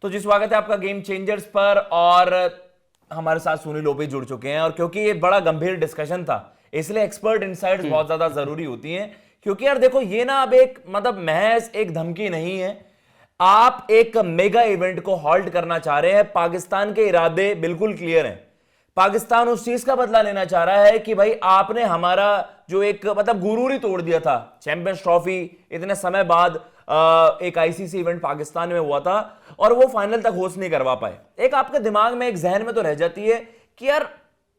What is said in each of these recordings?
तो जी स्वागत है आपका गेम चेंजर्स पर। और हमारे साथ सुनील लोपी जुड़ चुके हैं, और क्योंकि ये बड़ा गंभीर डिस्कशन था इसलिए एक्सपर्ट इनसाइट्स बहुत ज्यादा जरूरी होती हैं। क्योंकि यार देखो, ये ना अब एक मतलब महज एक धमकी नहीं है, आप एक मेगा इवेंट को हॉल्ट करना चाह रहे हैं। पाकिस्तान के इरादे बिल्कुल क्लियर हैं। पाकिस्तान उस चीज का बदला लेना चाह रहा है कि भाई आपने हमारा जो एक मतलब गुरूर ही तोड़ दिया था। चैंपियंस ट्रॉफी इतने समय बाद एक आईसीसी इवेंट पाकिस्तान में हुआ था और वो फाइनल तक होस्ट नहीं करवा पाए। एक आपके दिमाग में एक जहन में तो रह जाती है कि यार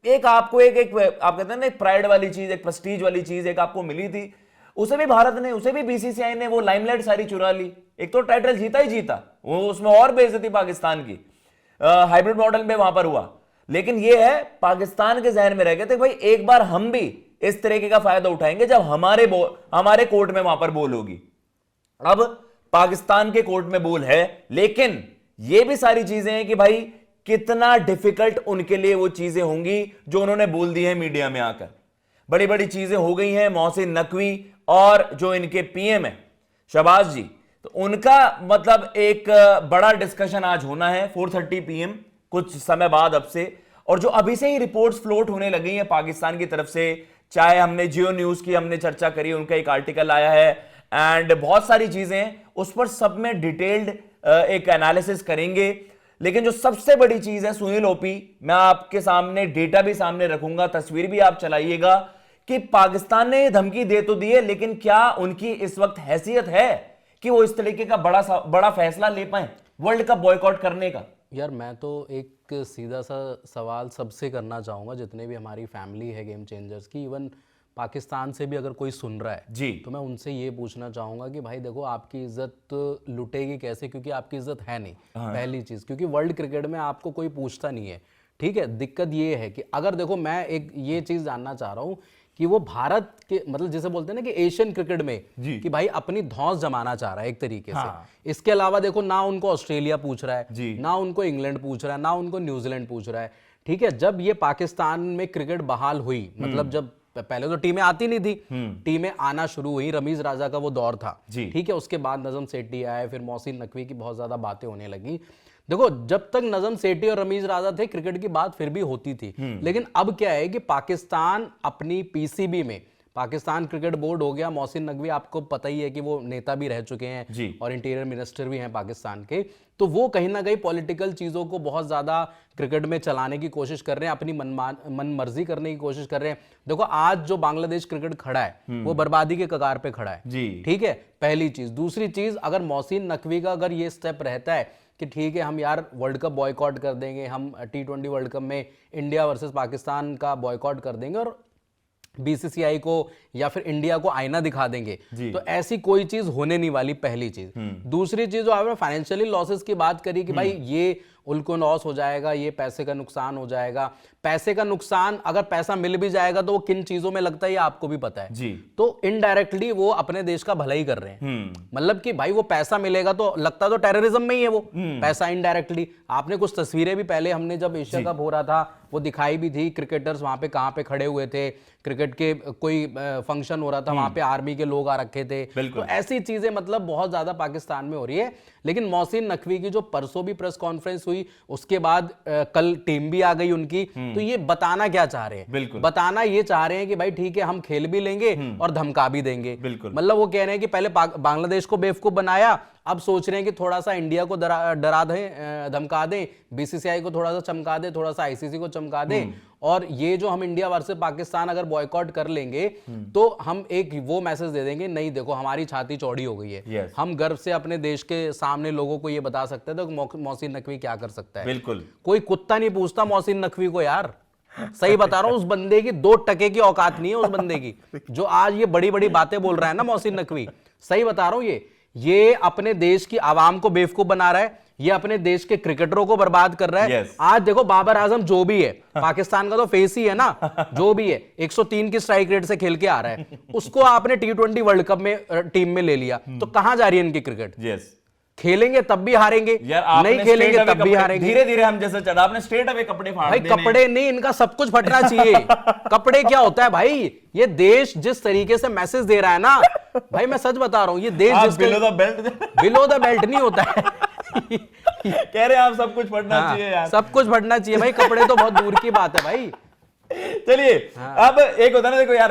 एक आपको एक आप कहते हैं ना, एक प्राइड वाली चीज, एक प्रेस्टीज वाली चीज एक आपको मिली थी, उसे भी भारत ने, उसे भी बीसीसीआई ने वो लाइमलाइट सारी चुरा ली। एक तो टाइटल जीता ही जीता, वो उसमें और बेइज्जती पाकिस्तान की हाइब्रिड मॉडल में वहां पर हुआ। लेकिन ये है पाकिस्तान के जहन में रह गए थे भाई एक बार हम भी इस तरीके का फायदा उठाएंगे जब हमारे कोर्ट में वहां पर बोल होगी। अब पाकिस्तान के कोर्ट में बोल है, लेकिन ये भी सारी चीजें हैं कि भाई कितना डिफिकल्ट उनके लिए वो चीजें होंगी जो उन्होंने बोल दी है मीडिया में आकर। बड़ी बड़ी चीजें हो गई हैं। मोहसिन नकवी और जो इनके पीएम है शहबाज जी, तो उनका मतलब एक बड़ा डिस्कशन आज होना है 4:30 PM कुछ समय बाद अब से। और जो अभी से ही रिपोर्ट्स फ्लोट होने लगी हैं पाकिस्तान की तरफ से, चाहे हमने जियो न्यूज की हमने चर्चा करी, उनका एक आर्टिकल आया है एंड बहुत सारी चीजें, उस पर सब में डिटेल्ड एक एनालिसिस करेंगे। लेकिन जो सबसे बड़ी चीज है सुनील ओपी, मैं आपके सामने डेटा भी सामने रखूंगा, तस्वीर भी आप चलाइएगा कि पाकिस्तान ने धमकी दे तो दी है, लेकिन क्या उनकी इस वक्त हैसियत है कि वो इस तरीके का बड़ा फैसला ले पाए वर्ल्ड कप बॉयकॉट करने का। यार मैं तो एक सीधा सा सवाल सबसे करना चाहूँगा, जितने भी हमारी फैमिली है गेम चेंजर्स की, इवन पाकिस्तान से भी अगर कोई सुन रहा है जी, तो मैं उनसे ये पूछना चाहूँगा कि भाई देखो, आपकी इज्जत लुटेगी कैसे, क्योंकि आपकी इज्जत है नहीं। पहली चीज़, क्योंकि वर्ल्ड क्रिकेट में आपको कोई पूछता नहीं है, ठीक है। दिक्कत ये है कि अगर देखो, मैं एक ये चीज़ जानना चाह रहा हूँ कि वो भारत के मतलब जिसे बोलते हैं ना कि एशियन क्रिकेट में कि भाई अपनी धौंस जमाना चाह रहा है एक तरीके से। इसके अलावा देखो, ना उनको ऑस्ट्रेलिया पूछ रहा है, ना उनको इंग्लैंड पूछ रहा है, ना उनको न्यूजीलैंड पूछ रहा है, ठीक है। जब ये पाकिस्तान में क्रिकेट बहाल हुई, मतलब जब पहले तो टीमें आती नहीं थी, टीमें आना शुरू हुई, रमीज राजा का वो दौर था, ठीक है। उसके बाद नजम सेठी आए, फिर मोहसिन नकवी की बहुत ज्यादा बातें होने लगी। देखो, जब तक नजम सेठी और रमीज राजा थे, क्रिकेट की बात फिर भी होती थी। लेकिन अब क्या है कि पाकिस्तान अपनी पीसीबी में, पाकिस्तान क्रिकेट बोर्ड हो गया, मोहसिन नकवी आपको पता ही है कि वो नेता भी रह चुके हैं और इंटीरियर मिनिस्टर भी हैं पाकिस्तान के, तो वो कहीं ना कहीं पॉलिटिकल चीजों को बहुत ज्यादा क्रिकेट में चलाने की कोशिश कर रहे हैं, अपनी मन मर्जी करने की कोशिश कर रहे हैं। देखो, आज जो बांग्लादेश क्रिकेट खड़ा है वो बर्बादी के कगार पे खड़ा है, ठीक है, पहली चीज। दूसरी चीज, अगर मोहसिन नकवी का अगर ये स्टेप रहता है कि ठीक है हम यार वर्ल्ड कप बॉयकॉट कर देंगे, हम T20 वर्ल्ड कप में इंडिया वर्सेस पाकिस्तान का बॉयकॉट कर देंगे और बीसीसीआई को या फिर इंडिया को आईना दिखा देंगे, तो ऐसी कोई चीज होने नहीं वाली, पहली चीज। दूसरी चीज, जो आपने फाइनेंशियली लॉसेस की बात करी कि भाई ये उनको लॉस हो जाएगा, ये पैसे का नुकसान हो जाएगा। पैसे का नुकसान, अगर पैसा मिल भी जाएगा तो वो किन चीजों में लगता है ये आपको भी पता है जी। तो इनडायरेक्टली वो अपने देश का भला ही कर रहे हैं। मतलब कि भाई वो पैसा मिलेगा तो लगता तो टेररिज्म में ही है वो पैसा इनडायरेक्टली। आपने कुछ तस्वीरें भी पहले हमने जब एशिया कप हो रहा था वो दिखाई भी थी, क्रिकेटर्स वहां पे कहां पे खड़े हुए थे, क्रिकेट के कोई फंक्शन हो रहा था, वहां पे आर्मी के लोग आ रखे थे। तो ऐसी चीजें मतलब बहुत ज्यादा पाकिस्तान में हो रही है। लेकिन मोहसिन नकवी की जो परसों भी प्रेस कॉन्फ्रेंस हुई, उसके बाद कल टीम भी आ गई उनकी, तो ये बताना क्या चाह रहे हैं? बताना ये चाह रहे हैं कि भाई ठीक है हम खेल भी लेंगे और धमका भी देंगे। मतलब वो कह रहे हैं कि पहले बांग्लादेश को बेवकूफ बनाया, अब सोच रहे हैं कि थोड़ा सा इंडिया को डरा दें, धमका दें, बीसीसीआई को थोड़ा सा चमका दें, थोड़ा सा आईसीसी को चमका दें, और ये जो हम इंडिया वर्सेस पाकिस्तान अगर बॉयकॉट कर लेंगे तो हम एक वो मैसेज दे देंगे, नहीं देखो हमारी छाती चौड़ी हो गई है, हम गर्व से अपने देश के सामने लोगों को ये बता सकते हैं। तो मोहसिन नकवी क्या कर सकता है? बिल्कुल कोई कुत्ता नहीं पूछता मोहसिन नकवी को यार, सही बता रहा हूं। उस बंदे की 2 टके की औकात नहीं है उस बंदे की, जो आज ये बड़ी बड़ी बातें बोल रहा है ना मोहसिन नकवी, सही बता रहा हूं। ये अपने देश की आवाम को बेवकूफ बना रहा है, ये अपने देश के क्रिकेटरों को बर्बाद कर रहा है। आज देखो बाबर आजम जो भी है, पाकिस्तान का तो फेस ही है ना, जो भी है 103 की स्ट्राइक रेट से खेल के आ रहा है, उसको आपने T20 वर्ल्ड कप में टीम में ले लिया, तो कहां जा रही है इनकी क्रिकेट? खेलेंगे तब भी हारेंगे, नहीं खेलेंगे तब भी हारेंगे। धीरे धीरे हम जैसे चढ़ा, आपने स्ट्रेट अवे कपड़े फाड़ भाई देने। कपड़े नहीं, इनका सब कुछ फटना चाहिए। कपड़े क्या होता है भाई, ये देश जिस तरीके से मैसेज दे रहा है ना भाई, मैं सच बता रहा हूं, ये देश जिस below the belt below the belt नहीं होता है। कह रहे हैं आप सब कुछ फटना चाहिए यार, सब कुछ फटना चाहिए भाई, कपड़े तो बहुत दूर की बात है भाई। चलिए अब एक होता है ना, देखो यार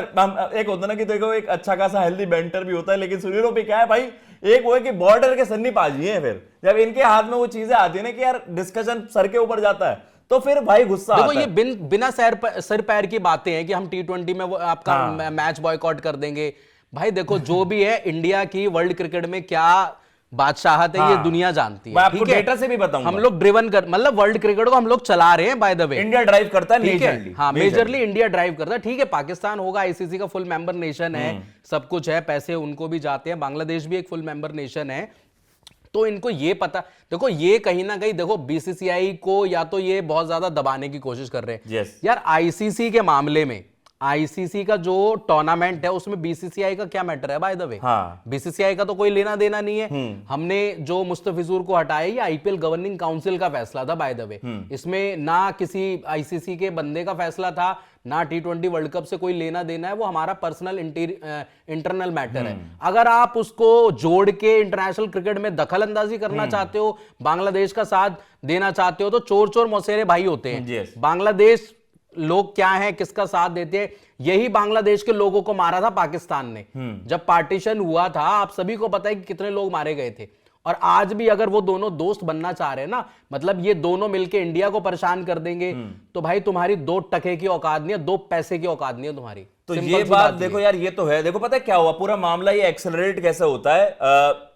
एक होता है ना कि देखो एक अच्छा खासा हेल्दी बैंटर भी होता है, लेकिन सुनीलों पे क्या है भाई, एक वो है कि बॉर्डर के सन्नीपाजी हैं, फिर जब इनके हाथ में वो चीजें आती है ना कि यार डिस्कशन सर के ऊपर जाता है, तो फिर भाई गुस्सा आता है। देखो ये बिना सर पैर की बातें हैं कि हम T20 में वो आपका मैच बॉयकॉट कर देंगे। भाई देखो जो भी है, इंडिया की वर्ल्ड क्रिकेट में क्या बादशाहत है ये दुनिया जानती है। मैं आपको डेटा से भी बताऊंगा, हम लोग ड्रिवन कर, मतलब वर्ल्ड क्रिकेट को हम लोग चला रहे हैं by the way. India drive करता है मेजरली, हाँ मेजरली इंडिया ड्राइव करता है। ठीक है, पाकिस्तान होगा, आईसीसी का फुल मेंबर नेशन है, सब कुछ है, पैसे उनको भी जाते हैं, बांग्लादेश भी एक फुल मेंबर नेशन है, तो इनको ये पता, देखो ये कहीं ना कहीं देखो बीसीसीआई को या तो ये बहुत ज्यादा दबाने की कोशिश कर रहे हैं। यार आईसीसी के मामले में, आईसीसी का जो टूर्नामेंट है उसमें बीसीसीआई का क्या मैटर है बाय द वे? बीसीसीआई का तो कोई लेना देना नहीं है। हमने जो मुस्तफिजुर को हटाया, ये आईपीएल गवर्निंग काउंसिल का फैसला था बाय द वे। इसमें ना किसी आईसीसी के बंदे का फैसला था, ना T20 वर्ल्ड कप से कोई लेना देना है, वो हमारा पर्सनल इंटरनल मैटर है। अगर आप उसको जोड़ के इंटरनेशनल क्रिकेट में दखल अंदाजी करना चाहते हो, बांग्लादेश का साथ देना चाहते हो, तो चोर चोर मौसेरे भाई होते हैं। बांग्लादेश लोग क्या है, किसका साथ देते हैं, यही बांग्लादेश के लोगों को मारा था पाकिस्तान ने। जब पार्टीशन हुआ था, आप सभी को पता है कि कितने लोग मारे गए थे। और आज भी अगर वो दोनों दोस्त बनना चाह रहे हैं ना, मतलब ये दोनों मिलके इंडिया को परेशान कर देंगे, तो भाई तुम्हारी 2 टके की औकात नहीं है, 2 पैसे की औकात नहीं है तुम्हारी। तो ये बात देखो यार, ये तो है। देखो पता है क्या हुआ, पूरा मामला ये एक्सेलरेट कैसे होता है,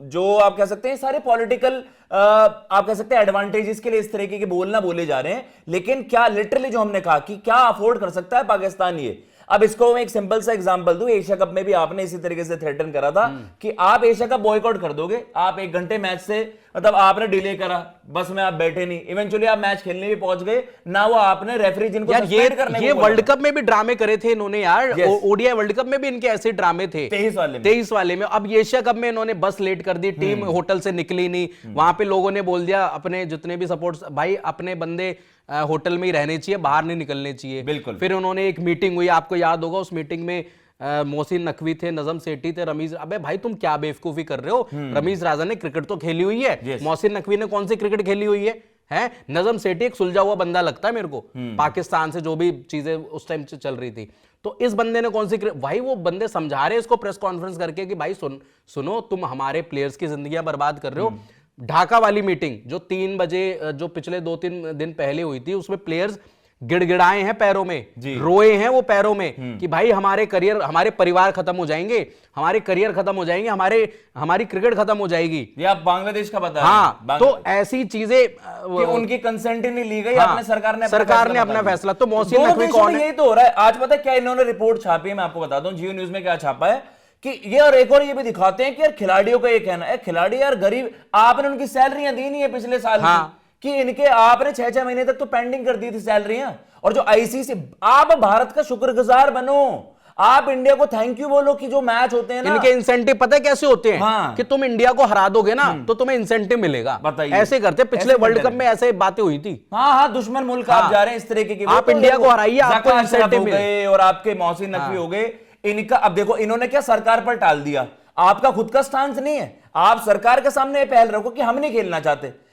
जो आप कह सकते हैं सारे पॉलिटिकल आप कह सकते हैं एडवांटेजेस के लिए इस तरीके के बोलना बोले जा रहे हैं, लेकिन क्या लिटरली जो हमने कहा कि क्या अफोर्ड कर सकता है पाकिस्तान ये। अब इसको मैं एक सिंपल सा एग्जांपल दूं, एशिया कप में भी आपने इसी तरीके से थ्रेटन करा था कि आप एशिया कप बॉयकॉट कर दोगे, आप 1 घंटे मैच से, मतलब आपने डिले करा, बस में आप बैठे नहीं, इवेंचुअली आप मैच खेलने भी पहुंच गए ना, वो आपने रेफरी जिनको सस्पेंड करने ये वर्ल्ड कप में भी ड्रामे करे थे इन्होंने यार। ओडीआई वर्ल्ड कप में भी इनके ऐसे ड्रामे थे 23 वाले में। अब एशिया कप में इन्होंने बस लेट कर दी, टीम होटल से निकली नहीं, वहां पे लोगों ने बोल दिया अपने जितने भी सपोर्ट्स, भाई अपने बंदे होटल में ही रहने चाहिए, बाहर नहीं निकलने चाहिए। बिल्कुल। फिर उन्होंने एक मीटिंग हुई, आपको याद होगा, उस मीटिंग में मोहसिन नकवी थे, नजम सेठी थे, रमीज, अबे भाई तुम क्या बेवकूफी कर रहे हो? रमीज राजा ने क्रिकेट तो खेली हुई है, मोहसिन नकवी ने कौन सी क्रिकेट खेली हुई है? नजम सेठी एक सुलझा हुआ बंदा लगता है मेरे को, पाकिस्तान से जो भी चीजें उस टाइम से चल रही थी, तो इस बंदे ने कौन सी, भाई वो बंदे समझा रहे इसको प्रेस कॉन्फ्रेंस करके कि भाई सुनो तुम हमारे प्लेयर्स की जिंदगियां बर्बाद कर रहे हो। ढाका वाली मीटिंग जो 3 बजे जो पिछले 2-3 दिन पहले हुई थी, उसमें प्लेयर्स गिड़गिड़ाए हैं पैरों में, रोए हैं वो पैरों में कि भाई हमारे करियर, हमारे परिवार खत्म हो जाएंगे, हमारे करियर खत्म हो जाएंगे, हमारी क्रिकेट खत्म हो जाएगी। ये आप बांग्लादेश का बता रहे हैं। तो ऐसी चीजें कि उनकी कंसेंट ही नहीं ली गई, अपने सरकार ने अपना फैसला। तो मोहसिन नकवी कौन है? यही तो हो रहा है आज। पता है क्या इन्होंने रिपोर्ट छापी है, मैं आपको बताता हूँ जियो न्यूज में क्या छापा है कि ये, और एक और ये भी दिखाते हैं कि यार खिलाड़ियों का ये कहना है, खिलाड़ी यार गरीब, आपने उनकी सैलरियां दी नहीं है पिछले साल कि इनके आपने 6-6 महीने तक तो पेंडिंग कर दी थी सैलरियां। और जो आईसीसी, आप भारत का शुक्रगुजार बनो, आप इंडिया को थैंक यू बोलो कि जो मैच होते हैं ना, इनके इंसेंटिव पता है कैसे होते हैं? कि तुम इंडिया को हरा दोगे ना तो तुम्हें इंसेंटिव मिलेगा। ऐसे करते, पिछले वर्ल्ड कप में ऐसे बातें हुई थी। हाँ, दुश्मन मुल्क आप जा रहे हैं इस तरीके की, आप इंडिया को हराइए, आपको इंसेंटिव मिले। और आपके मोहसिन नकवी हो गए, इनका अब देखो इन्होंने क्या सरकार पर टाल दिया। आपका खुद का स्टांस नहीं है, आप सरकार के सामने पहल रखो कि हम नहीं खेलना चाहते,